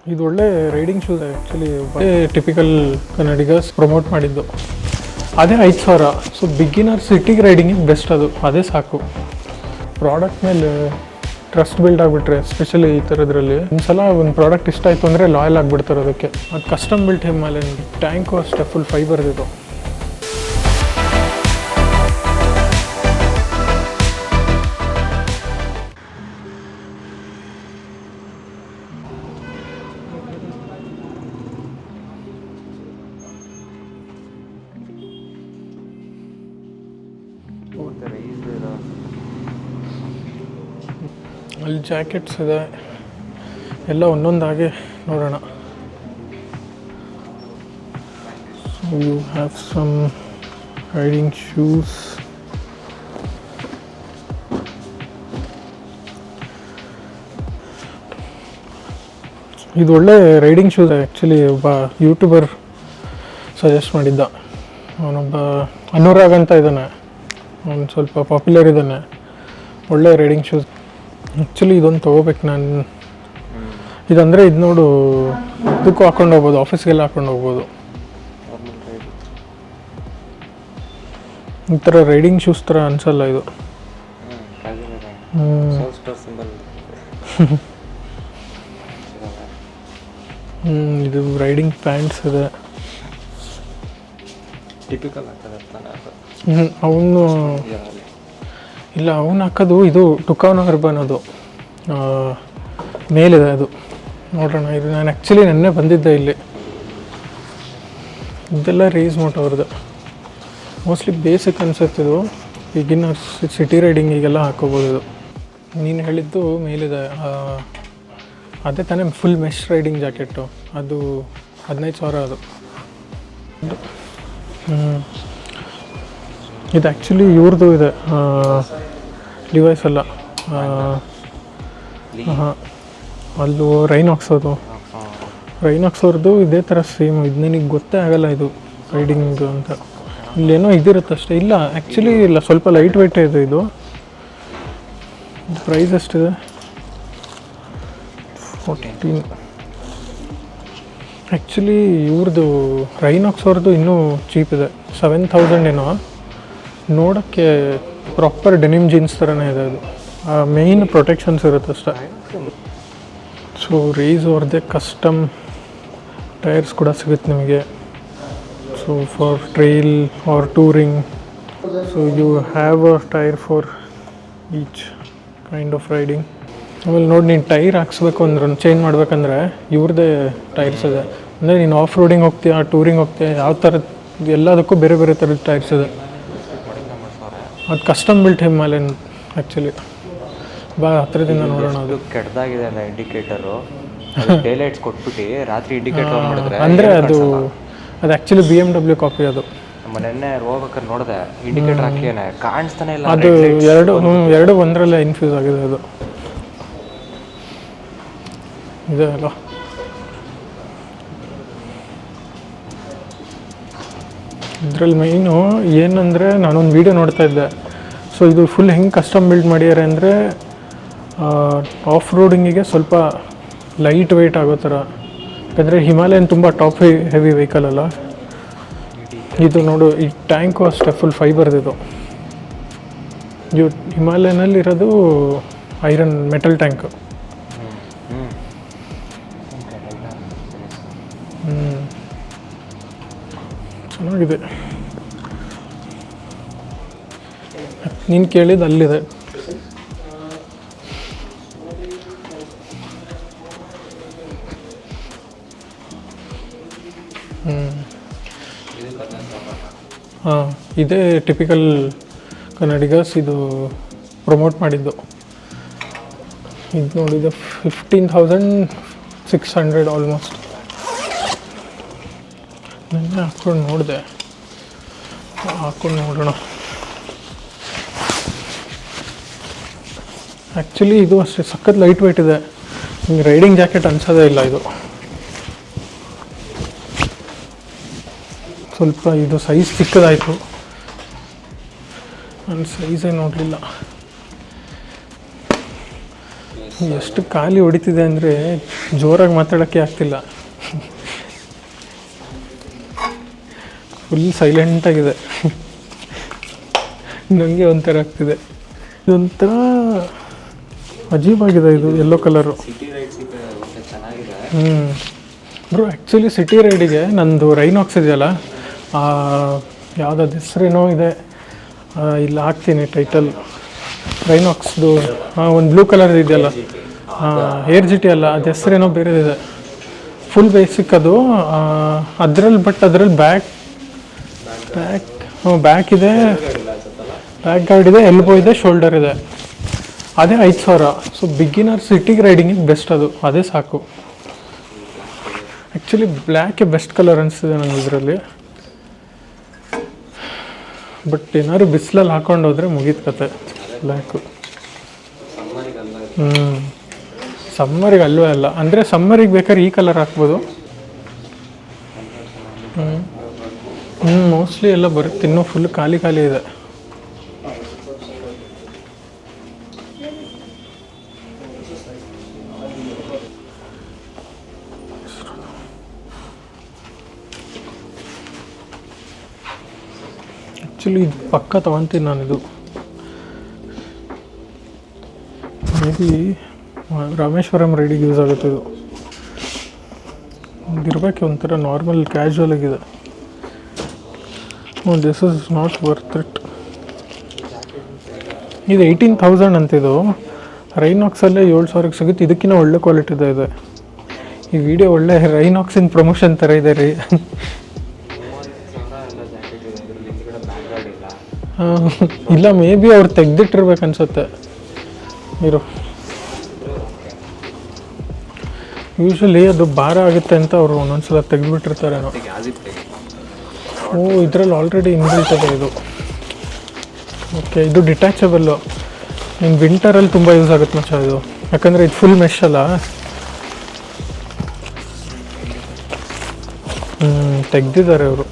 ಇದು ಒಳ್ಳೆ riding shoes actually typical ಕನ್ನಡಿಗರ್ಸ್ ಪ್ರಮೋಟ್ ಮಾಡಿದ್ದು ಅದೇ 5,000. ಸೊ ಬಿಗಿನರ್ ಸಿಟಿಗೆ ರೈಡಿಂಗಿಗೆ ಬೆಸ್ಟ್ ಅದು, ಅದೇ ಸಾಕು. ಪ್ರಾಡಕ್ಟ್ ಮೇಲೆ ಟ್ರಸ್ಟ್ ಬಿಲ್ಡ್ ಆಗಿಬಿಟ್ರೆ ಎಸ್ಪೆಷಲಿ ಈ ಥರದ್ರಲ್ಲಿ ಒಂದ್ಸಲ ಒಂದು ಪ್ರಾಡಕ್ಟ್ ಇಷ್ಟ ಆಯಿತು ಅಂದರೆ ಲಾಯಲ್ ಆಗಿಬಿಡ್ತಾರೆ ಅದಕ್ಕೆ. ಅದು ಕಸ್ಟಮ್ ಬಿಲ್ಟ್ ಹಿಮಾಲಯನ್ ಟ್ಯಾಂಕು ಅಷ್ಟೇ ಫುಲ್ ಫೈಬರ್ದಿದು. ಅಲ್ಲಿ ಜಾಕೆಟ್ಸ್ ಇದೆ, ಎಲ್ಲ ಒಂದೊಂದಾಗಿ ನೋಡೋಣ. So you have some riding shoes. ಇದು ಒಳ್ಳೆ ರೈಡಿಂಗ್ ಶೂಸ್ ಆ್ಯಕ್ಚುಲಿ. ಒಬ್ಬ ಯೂಟ್ಯೂಬರ್ ಸಜೆಸ್ಟ್ ಮಾಡಿದ್ದ, ಅವನೊಬ್ಬ ಅನುರಾಗ್ ಅಂತ ಇದ್ದಾನೆ, ಅವನು ಸ್ವಲ್ಪ ಪಾಪ್ಯುಲರ್ ಇದ್ದಾನೆ. ಒಳ್ಳೆ ರೈಡಿಂಗ್ ಶೂಸ್ ಆ್ಯಕ್ಚುಲಿ. ಇದೊಂದು ತೊಗೋಬೇಕು ನಾನು. ಇದಂದರೆ ಇದು ನೋಡು, ಇದಕ್ಕೂ ಹಾಕೊಂಡು ಹೋಗ್ಬೋದು, ಆಫೀಸ್ಗೆಲ್ಲ ಹಾಕೊಂಡು ಹೋಗ್ಬೋದು. ಈ ಥರ ರೈಡಿಂಗ್ ಶೂಸ್ ಥರ ಅನಿಸಲ್ಲ ಇದು. ಇದು ರೈಡಿಂಗ್ ಪ್ಯಾಂಟ್ಸ್ ಇದೆ. ಅವನು ಇಲ್ಲ, ಅವನು ಹಾಕೋದು ಇದು ಟುಕಾನೋ ಅರ್ಬನ್, ಅದು ಮೇಲಿದೆ ಅದು. ನೋಡೋಣ, ಇದು ನಾನು ಆ್ಯಕ್ಚುಲಿ ನೆನ್ನೆ ಬಂದಿದ್ದೆ ಇಲ್ಲಿ. ಇದೆಲ್ಲ ರೇಸ್ ಮೋಟ್ ಅವ್ರದ್ದು, ಮೋಸ್ಟ್ಲಿ ಬೇಸಿಕ್ ಅನ್ಸುತ್ತಿದ್ದು. ಬಿಗಿನರ್ಸ್ ಸಿಟಿ ರೈಡಿಂಗಿಗೆಲ್ಲ ಹಾಕೋಬೋದು ಇದು. ನೀನು ಹೇಳಿದ್ದು ಮೇಲಿದೆ, ಅದೇ ತಾನೇ ಫುಲ್ ಮೆಶ್ ರೈಡಿಂಗ್ ಜಾಕೆಟು, ಅದು 15,000 ಅದು. ಇದು ಆ್ಯಕ್ಚುಲಿ ಇವ್ರದ್ದು ಇದೆ ಡಿವೈಸ್ ಎಲ್ಲ. ಹಾಂ, ಅಲ್ಲೂ ರೈನಾಕ್ಸ್ ಅವ್ರದ್ದು ಇದೇ ಥರ ಸೇಮ್. ಇದು ನನಗೆ ಗೊತ್ತೇ ಆಗಲ್ಲ ಇದು ರೈಡಿಂಗ್ ಅಂತ. ಇಲ್ಲೇನೋ ಇದಿರುತ್ತೆ ಅಷ್ಟೇ. ಇಲ್ಲ ಆ್ಯಕ್ಚುಲಿ ಇಲ್ಲ, ಸ್ವಲ್ಪ ಲೈಟ್ ವೆಯ್ಟೇ ಇದೆ ಇದು. ಪ್ರೈಸ್ ಎಷ್ಟಿದೆ? 14. ಆ್ಯಕ್ಚುಲಿ ಇವ್ರದ್ದು ರೈನಾಕ್ಸ್ ಅವ್ರದ್ದು ಇನ್ನೂ ಚೀಪ್ ಇದೆ, 7,000 ಏನೋ. ನೋಡೋಕ್ಕೆ ಪ್ರಾಪರ್ ಡೆನಿಮ್ ಜೀನ್ಸ್ ಥರನೇ ಇದೆ ಅದು. ಮೇಯ್ನ್ ಪ್ರೊಟೆಕ್ಷನ್ಸ್ ಇರುತ್ತೆ ಅಷ್ಟೇ. ಸೊ ರೇಸ್ ಅವ್ರದ್ದೇ ಕಸ್ಟಮ್ ಟೈರ್ಸ್ ಕೂಡ ಸಿಗುತ್ತೆ ನಿಮಗೆ. So for trail or touring, so you have a tyre for each kind of riding. ಆಮೇಲೆ ನೋಡಿ, ನೀನು ಟೈರ್ ಹಾಕ್ಸ್ಬೇಕು ಅಂದ್ರೆ, ಚೇಂಜ್ ಮಾಡ್ಬೇಕಂದ್ರೆ ಇವ್ರದ್ದೇ ಟೈರ್ಸ್ ಇದೆ. ಅಂದರೆ ನೀನು ಆಫ್ ರೋಡಿಂಗ್ ಹೋಗ್ತೀಯಾ, ಟೂರಿಂಗ್ ಹೋಗ್ತೀಯಾ, ಯಾವ ಥರದ್ದು ಎಲ್ಲದಕ್ಕೂ ಬೇರೆ ಬೇರೆ ಥರದ ಟೈರ್ಸ್ ಇದೆ. ಅದು ಕಸ್ಟಮ್ ಬಿಲ್ಟ್ ಹಿಮಾಲಯನ್ ಆ್ಯಕ್ಚುಲಿ. ಬಾ ಹತ್ರದಿಂದ ನೋಡೋಣ. ಅದು ಕೆಟ್ಟದಾಗಿದೆ ಅಲ್ಲ ಇಂಡಿಕೇಟರು, ಡೇ ಲೈಟ್ಸ್ ಕೊಟ್ಬಿಟ್ಟು ರಾತ್ರಿ ಇಂಡಿಕೇಟರ್ ಮಾಡಿದ್ರೆ ಅಂದರೆ ಅದು ಆ್ಯಕ್ಚುಲಿ BMW ಕಾಪಿ ಅದು. ನೆನ್ನೆ ಹೋಗ್ಬೇಕಾದ್ರೆ ನೋಡಿದೆ, ಇಂಡಿಕೇಟರ್ ಹಾಕಿಯೇನೆ ಕಾಣಿಸ್ತಾನೆ ಇಲ್ಲ. ಅದು ಎರಡು ಒಂದರಲ್ಲೇ ಇನ್ಫ್ಯೂಸ್ ಆಗಿದೆ ಅದು. ಇದೆ ಅಲ್ಲ, ಇದರಲ್ಲಿ ಮೈನು ಏನಂದರೆ, ನಾನೊಂದು ವೀಡಿಯೋ ನೋಡ್ತಾ ಇದ್ದೆ. ಸೊ ಇದು ಫುಲ್ ಹೆಂಗೆ ಕಸ್ಟಮ್ ಬಿಲ್ಡ್ ಮಾಡ್ಯಾರೆ ಅಂದರೆ, ಆಫ್ ರೋಡಿಂಗಿಗೆ ಸ್ವಲ್ಪ ಲೈಟ್ ವೆಯ್ಟ್ ಆಗೋ ಥರ. ಯಾಕಂದರೆ ಹಿಮಾಲಯನ್ ತುಂಬ ಟಾಪ್ ಹೆವಿ ವೆಹಿಕಲ್ ಅಲ್ಲ ಇದು. ನೋಡು, ಈ ಟ್ಯಾಂಕು ಅಷ್ಟೇ ಫುಲ್ ಫೈಬರ್ದಿದು. ಇವು ಹಿಮಾಲಯನಲ್ಲಿರೋದು ಐರನ್ ಮೆಟಲ್ ಟ್ಯಾಂಕು. ಚೆನ್ನಾಗಿದೆ. ನೀನು ಕೇಳಿದ್ದು ಅಲ್ಲಿದೆ. ಹಾಂ, ಇದೇ ಟಿಪಿಕಲ್ ಕನ್ನಡಿಗರ್ಸ್ ಇದು ಪ್ರಮೋಟ್ ಮಾಡಿದ್ದು. ಇದು ನೋಡಿದೆ 15,600 ಆಲ್ಮೋಸ್ಟ್. ನೆನ್ನೆ ಹಾಕ್ಕೊಂಡು ನೋಡಿದೆ, ಹಾಕ್ಕೊಂಡು ನೋಡೋಣ. ಆ್ಯಕ್ಚುಲಿ ಇದು ಅಷ್ಟೇ ಸಖತ್ ಲೈಟ್ ವೆಯ್ಟ್ ಇದೆ. ನಿಮಗೆ ರೈಡಿಂಗ್ ಜಾಕೆಟ್ ಅನ್ಸೋದೇ ಇಲ್ಲ ಇದು. ಸ್ವಲ್ಪ ಇದು ಸೈಜ್ ಚಿಕ್ಕದಾಯಿತು, ನಾನು ಸೈಜೇ ನೋಡಲಿಲ್ಲ. ಎಷ್ಟು ಖಾಲಿ ಹೊಡಿತಿದೆ ಅಂದರೆ ಜೋರಾಗಿ ಮಾತಾಡೋಕ್ಕೆ ಆಗ್ತಿಲ್ಲ. ಫುಲ್ ಸೈಲೆಂಟಾಗಿದೆ. ನನಗೆ ಒಂಥರ ಆಗ್ತಿದೆ. ಇದೊಂಥರ ಅಜೀಬಾಗಿದೆ ಇದು ಯೆಲ್ಲೋ ಕಲರು. ಸಿಟಿ ರೈಡ್ಸಿಗೆ ಚೆನ್ನಾಗಿದೆ. ಬ್ರೋ ಆ್ಯಕ್ಚುಲಿ ಸಿಟಿ ರೈಡಿಗೆ ನಂದು ರೈನಾಕ್ಸ್ ಇದೆಯಲ್ಲ, ಯಾವುದಾದ್ರು ಹೆಸರೇನೋ ಇದೆ, ಇಲ್ಲಿ ಹಾಕ್ತೀನಿ ಟೈಟಲ್. ರೈನಾಕ್ಸ್ದು ಒಂದು ಬ್ಲೂ ಕಲರ್ ಇದೆಯಲ್ಲ, ಏರ್ ಜಿ ಟಿ ಅಲ್ಲ, ಅದು ಹೆಸರೇನೋ ಬೇರೆದಿದೆ. ಫುಲ್ ಬೇಸಿಕ್ ಅದು. ಅದ್ರಲ್ಲಿ ಬ್ಯಾಕ್ ಇದೆ, ಬ್ಯಾಕ್ ಗಾರ್ಡ್ ಇದೆ, ಎಲ್ಬೋ ಇದೆ, ಶೋಲ್ಡರ್ ಇದೆ. ಅದೇ 5,000. ಸೊ ಬಿಗಿನರ್ ಸಿಟಿಗೆ ರೈಡಿಂಗಿಗೆ ಬೆಸ್ಟ್ ಅದು, ಅದೇ ಸಾಕು. ಆ್ಯಕ್ಚುಲಿ ಬ್ಲ್ಯಾಕೇ ಬೆಸ್ಟ್ ಕಲರ್ ಅನಿಸ್ತಿದೆ ನನಗೆ ಇದರಲ್ಲಿ. ಬಟ್ ಏನಾದ್ರು ಬಿಸಿಲಲ್ಲಿ ಹಾಕೊಂಡು ಹೋದರೆ ಮುಗೀತು ಕತೆ ಬ್ಲ್ಯಾಕು. ಸಮ್ಮರಿಗೆ ಅಲ್ವೇ ಅಲ್ಲ, ಅಂದರೆ ಸಮ್ಮರಿಗೆ ಬೇಕಾದ್ರೆ ಈ ಕಲರ್ ಹಾಕ್ಬೋದು. ಮೋಸ್ಟ್ಲಿ ಎಲ್ಲ ಬರುತ್ತೆ. ಇನ್ನೂ ಫುಲ್ ಖಾಲಿ ಇದೆ. ಆ್ಯಕ್ಚುಲಿ ಇದು ಪಕ್ಕ ತೊಗೊತೀನಿ ನಾನಿದು. ಮೇ ಬಿ ರಾಮೇಶ್ವರಂ ರೈಡಿಗೆ ಯೂಸ್ ಆಗುತ್ತೆ ಇದು. ಇದಿರಬೇಕು ಒಂಥರ ನಾರ್ಮಲ್ ಕ್ಯಾಶುವಲ್ ಆಗಿದೆ. This is not worth it. ಇದು 18,000 ಅಂತಿದು. ರೈನಾಕ್ಸಲ್ಲೇ 7,000ಕ್ಕೆ ಸಿಗುತ್ತೆ. ಇದಕ್ಕಿಂತ ಒಳ್ಳೆ ಕ್ವಾಲಿಟಿದೆ ಇದೆ. ಈ ವಿಡಿಯೋ ಒಳ್ಳೆ ರೈನಾಕ್ಸಿನ ಪ್ರಮೋಷನ್ ಥರ ಇದೆ ರೀ. ಇಲ್ಲ, ಮೇ ಬಿ ಅವ್ರು ತೆಗ್ದಿಟ್ಟಿರ್ಬೇಕು ಅನ್ಸುತ್ತೆ. ಇರು, ಯೂಶ್ವಲಿ ಅದು ಭಾರ ಆಗುತ್ತೆ ಅಂತ ಅವರು ಒಂದೊಂದ್ಸಲ ತೆಗೆದುಬಿಟ್ಟಿರ್ತಾರೇನೋ. ಇದರಲ್ಲಿ ಆಲ್ರೆಡಿ ಇನ್ಬಿಲ್ಟ್ ಇದೆ ಇದು. ಓಕೆ, ಇದು ಡಿಟ್ಯಾಚಬಲ್ಲು. ಇನ್ನು ವಿಂಟರಲ್ಲಿ ತುಂಬ ಯೂಸ್ ಆಗುತ್ತೆ ಮಚ್ಚ ಇದು, ಯಾಕಂದರೆ ಇದು ಫುಲ್ ಮೆಶ್ ಅಲ್ಲ. ತೆಗ್ದಿದ್ದಾರೆ ಅವರು.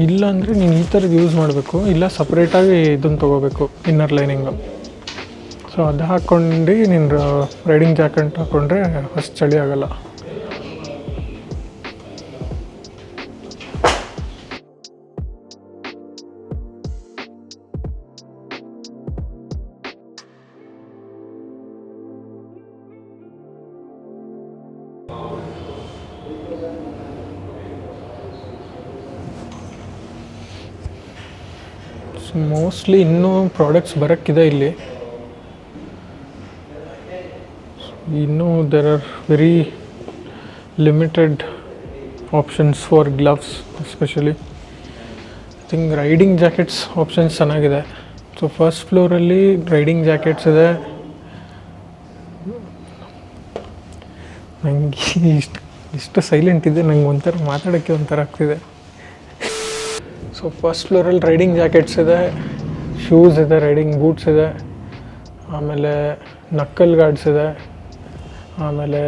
ಇಲ್ಲ ಅಂದರೆ ನೀನು ಈ ಥರದ್ದು ಯೂಸ್ ಮಾಡಬೇಕು, ಇಲ್ಲ ಸಪ್ರೇಟಾಗಿ ಇದನ್ನು ತೊಗೋಬೇಕು, ಇನ್ನರ್ ಲೈನಿಂಗು. ಸೊ ಅದು ಹಾಕ್ಕೊಂಡು ನೀನು ರೈಡಿಂಗ್ ಜಾಕೆಟ್ ಹಾಕ್ಕೊಂಡ್ರೆ ಅಷ್ಟು ಚಳಿ ಆಗೋಲ್ಲ. ಮೋಸ್ಟ್ಲಿ ಇನ್ನೂ ಪ್ರಾಡಕ್ಟ್ಸ್ ಬರೋಕ್ಕಿದೆ ಇಲ್ಲಿ. ಇನ್ನೂ there are very limited options for gloves especially. I think riding jackets options ಚೆನ್ನಾಗಿದೆ. ಸೊ ಫಸ್ಟ್ ಫ್ಲೋರಲ್ಲಿ ರೈಡಿಂಗ್ ಜಾಕೆಟ್ಸ್ ಇದೆ. ನನಗೆ ಇಷ್ಟು ಸೈಲೆಂಟ್ ಇದೆ, ನಂಗೆ ಒಂಥರ ಮಾತಾಡೋಕ್ಕೆ ಒಂಥರ ಆಗ್ತಿದೆ. ಸೊ ಫಸ್ಟ್ ಫ್ಲೋರಲ್ಲಿ ರೈಡಿಂಗ್ ಜಾಕೆಟ್ಸ್ ಇದೆ, ಶೂಸ್ ಇದೆ, ರೈಡಿಂಗ್ ಬೂಟ್ಸ್ ಇದೆ, ಆಮೇಲೆ ನಕ್ಕಲ್ ಗಾರ್ಡ್ಸ್ ಇದೆ, ಆಮೇಲೆ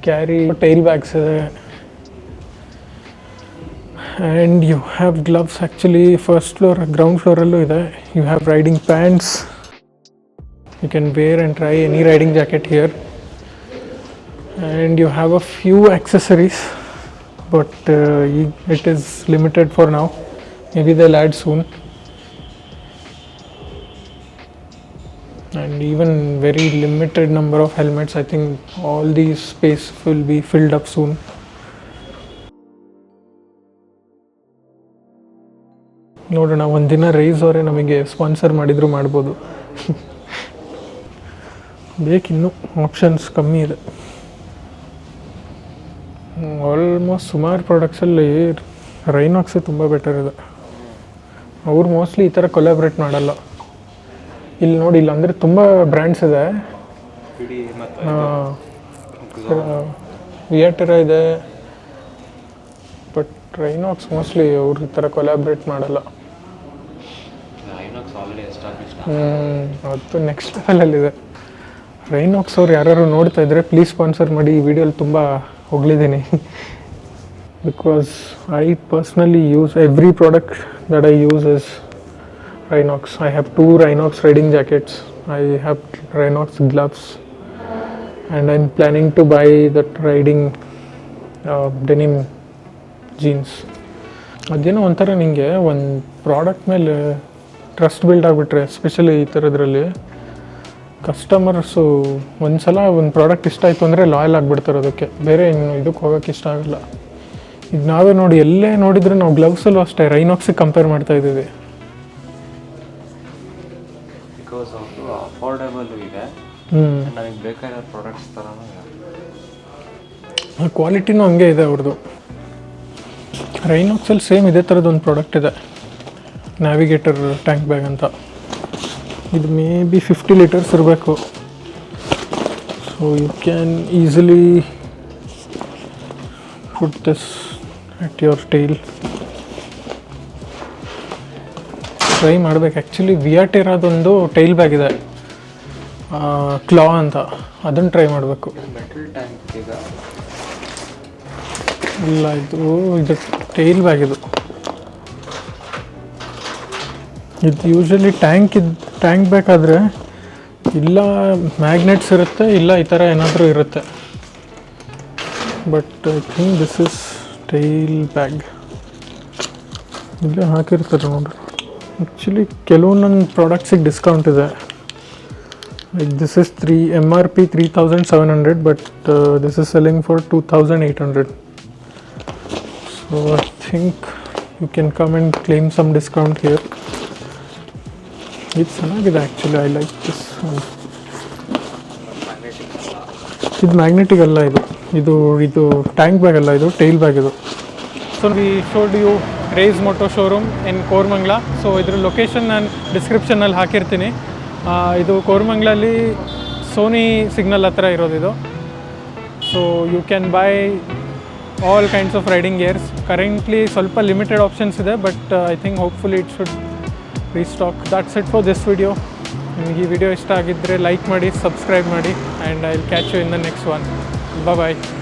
ಕ್ಯಾರಿ ಟೈಲ್ ಬ್ಯಾಗ್ಸ್ ಇದೆ, and you have gloves. Actually first floor ground ಫ್ಲೋರಲ್ಲೂ ಇದೆ. You have riding pants. You can wear and try any riding jacket here. And you have a few accessories, but it is limited for now. Maybe they'll add soon. And even very limited number of helmets. I think all these space will be filled up soon. ನೋಡೋಣ, ಒಂದಿನ rice ಅವರೇ ನಮಗೆ sponsor ಮಾಡಿದ್ರು ಮಾಡ್ಬೋದು. ಬೇಕಿನ್ನೂ options ಕಮ್ಮಿ ಇದೆ. Almost ಸುಮಾರು ಪ್ರಾಡಕ್ಟ್ಸಲ್ಲಿ ರೈನಾಕ್ಸೇ ತುಂಬ ಬೆಟರ್ ಇದೆ. ಅವ್ರು ಮೋಸ್ಟ್ಲಿ ಈ ಥರ ಕೊಲಾಬ್ರೇಟ್ ಮಾಡಲ್ಲ. ಇಲ್ಲಿ ನೋಡಿ, ಇಲ್ಲ ಅಂದರೆ ತುಂಬ ಬ್ರ್ಯಾಂಡ್ಸ್ ಇದೆ. ವಿಯಾಟೆರಾ ಇದೆ, ಬಟ್ ರೈನಾಕ್ಸ್ ಮೋಸ್ಟ್ಲಿ ಅವ್ರು ಈ ಥರ ಕೊಲಾಬ್ರೇಟ್ ಮಾಡಲ್ಲ. ಅದು ನೆಕ್ಸ್ಟ್ ಲೆವೆಲಲ್ಲಿದೆ. ರೈನಾಕ್ಸ್ ಅವ್ರು ಯಾರು ನೋಡ್ತಾ ಇದ್ದರೆ ಪ್ಲೀಸ್ ಸ್ಪಾನ್ಸರ್ ಮಾಡಿ. ಈ ವಿಡಿಯೋಲಿ ತುಂಬ ಹೊಗಳಿದ್ದೀನಿ. because I personally use every product that I use is Rhinox. I have 2 Rhinox riding jackets. I have Rhinox gloves, and I'm planning to buy that riding denim jeans. ಅದೇನೋ ಒಂಥರ ನಿಮಗೆ ಒಂದು product ಮೇಲೆ trust build ಆಗಿಬಿಟ್ರೆ, especially ಈ ಥರದ್ರಲ್ಲಿ customers ಒಂದು ಸಲ ಒಂದು ಪ್ರಾಡಕ್ಟ್ ಇಷ್ಟ ಆಯಿತು ಅಂದರೆ ಲಾಯಲ್ ಆಗಿಬಿಡ್ತಾರೆ ಅದಕ್ಕೆ, ಬೇರೆ ಇನ್ನು ಇದಕ್ಕೆ ಹೋಗೋಕ್ಕೆ ಇಷ್ಟ ಆಗಲ್ಲ. ಈಗ ನಾವೇ ನೋಡಿ, ಎಲ್ಲೇ ನೋಡಿದರೆ ನಾವು ಗ್ಲೌಸಲ್ಲೂ ಅಷ್ಟೇ ರೈನಾಕ್ಸಿಗೆ ಕಂಪೇರ್ ಮಾಡ್ತಾ ಇದ್ದೀವಿ. ಬಿಕಾಸ್ ಅವ್ರದ್ದು ಅಫೋರ್ಡೆಬಲ್ ಇದೆ, ನಮಗೆ ಬೇಕಾಗಿರೋ ಪ್ರಾಡಕ್ಟ್ಸ್ ಥರನೂ ಇದೆ, ಕ್ವಾಲಿಟಿನೂ ಹಂಗೆ ಇದೆ ಅವ್ರದ್ದು. ರೈನಾಕ್ಸಲ್ಲಿ ಸೇಮ್ ಇದೇ ಥರದ್ದು ಒಂದು ಪ್ರಾಡಕ್ಟ್ ಇದೆ, ನ್ಯಾವಿಗೇಟರ್ ಟ್ಯಾಂಕ್ ಬ್ಯಾಗ್ ಅಂತ. ಇದು ಮೇ ಬಿ 50 ಲೀಟರ್ಸ್ ಇರಬೇಕು. So you can easily put this at your tail. Try ಮಾಡಬೇಕು. ಆ್ಯಕ್ಚುಲಿ ವಿಯಾಟೆರಾದೊಂದು ಟೈಲ್ ಬ್ಯಾಗ್ ಇದೆ, ಕ್ಲಾ ಅಂತ, ಅದನ್ನು ಟ್ರೈ ಮಾಡಬೇಕು. ಮೆಟಲ್ ಟ್ಯಾಂಕ್ ಈಗ ಇಲ್ಲ, ಇದು ಟೈಲ್ ಬ್ಯಾಗ್. ಇದು ಯೂಶ್ವಲಿ ಟ್ಯಾಂಕ್ ಬೇಕಾದರೆ ಇಲ್ಲ ಮ್ಯಾಗ್ನೆಟ್ಸ್ ಇರುತ್ತೆ, ಇಲ್ಲ ಈ ಥರ ಏನಾದರೂ ಇರುತ್ತೆ. But I think this is tail bag. ಇಲ್ಲೇ ಹಾಕಿರ್ತಾರೆ ನೋಡ್ರಿ. ಆ್ಯಕ್ಚುಲಿ ಕೆಲವೊಂದೊಂದು ಪ್ರಾಡಕ್ಟ್ಸಿಗೆ ಡಿಸ್ಕೌಂಟ್ ಇದೆ. Like this is MRP 3,700, but this is selling for 2,800. So I think you can come and claim some discount here. It's ಚೆನ್ನಾಗಿದೆ actually. I like this one. ಇದು magnetic ಅಲ್ಲ, ಇದು ಟ್ಯಾಂಕ್ ಬ್ಯಾಗ್ ಅಲ್ಲ, ಇದು tail bag ಇದು. So we showed you Race Moto showroom in Koramangala. ಸೊ ಇದ್ರ location ನಾನು ಡಿಸ್ಕ್ರಿಪ್ಷನಲ್ಲಿ ಹಾಕಿರ್ತೀನಿ. ಇದು ಕೋರಮಂಗ್ಲಲ್ಲಿ ಸೋನಿ ಸಿಗ್ನಲ್ ಹತ್ರ ಇರೋದು ಇದು. So you can buy all kinds of riding gears. Currently ಸ್ವಲ್ಪ limited options ಇದೆ, but I think hopefully it should restock. That's it for this video. ನಿಮಗೆ ಈ ವಿಡಿಯೋ ಇಷ್ಟ ಆಗಿದ್ದರೆ ಲೈಕ್ ಮಾಡಿ, ಸಬ್ಸ್ಕ್ರೈಬ್ ಮಾಡಿ, and I'll catch you in the next one. Bye bye.